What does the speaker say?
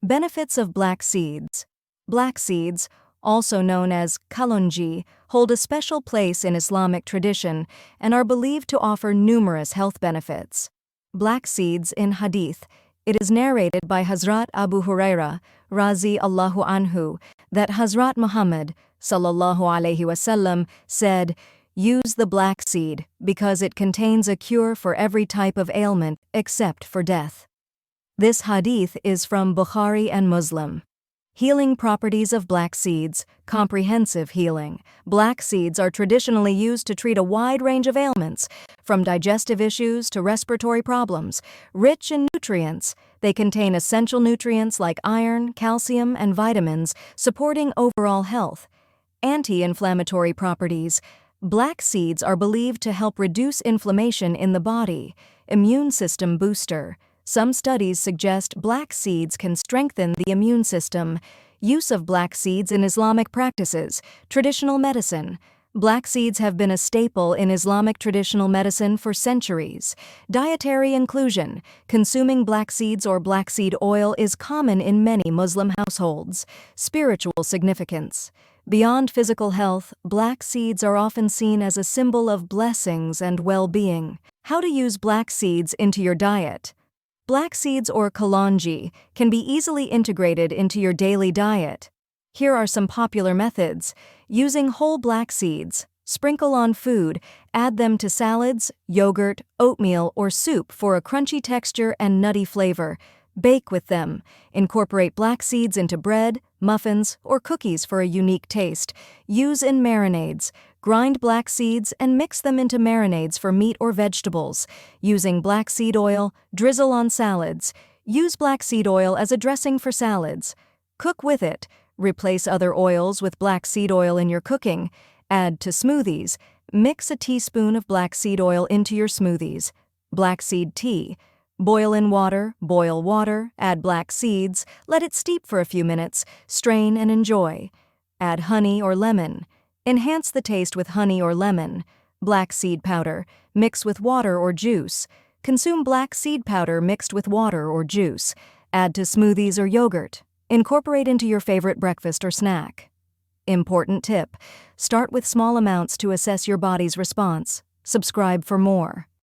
Benefits of black seeds. Black seeds, also known as Kalonji, hold a special place in Islamic tradition and are believed to offer numerous health benefits. Black seeds in Hadith. It is narrated by Hazrat Abu Huraira, Razi Allahu Anhu, that Hazrat Muhammad, sallallahu alaihi wasallam, said, "Use the black seed because it contains a cure for every type of ailment except for death." This hadith is from Bukhari and Muslim. Healing properties of black seeds. Comprehensive healing. Black seeds are traditionally used to treat a wide range of ailments, from digestive issues to respiratory problems. Rich in nutrients, they contain essential nutrients like iron, calcium, and vitamins, supporting overall health. Anti-inflammatory properties. Black seeds are believed to help reduce inflammation in the body. Immune system booster. Some studies suggest black seeds can strengthen the immune system. Use of black seeds in Islamic practices. Traditional medicine. Black seeds have been a staple in Islamic traditional medicine for centuries. Dietary inclusion. Consuming black seeds or black seed oil is common in many Muslim households. Spiritual significance. Beyond physical health, black seeds are often seen as a symbol of blessings and well-being. How to use black seeds into your diet. Black seeds or Kalonji can be easily integrated into your daily diet. Here are some popular methods. Using whole black seeds. Sprinkle on food, add them to salads, yogurt, oatmeal, or soup for a crunchy texture and nutty flavor. Bake with them. Incorporate black seeds into bread, muffins, or cookies for a unique taste. Use in marinades. Grind black seeds and mix them into marinades for meat or vegetables. Using black seed oil, drizzle on salads. Use black seed oil as a dressing for salads. Cook with it. Replace other oils with black seed oil in your cooking. Add to smoothies. Mix a teaspoon of black seed oil into your smoothies. Black seed tea. Boil in water, boil water, add black seeds, let it steep for a few minutes, strain and enjoy. Add honey or lemon. Enhance the taste with honey or lemon. Black seed powder. Mix with water or juice. Consume black seed powder mixed with water or juice. Add to smoothies or yogurt. Incorporate into your favorite breakfast or snack. Important tip: start with small amounts to assess your body's response. Subscribe for more.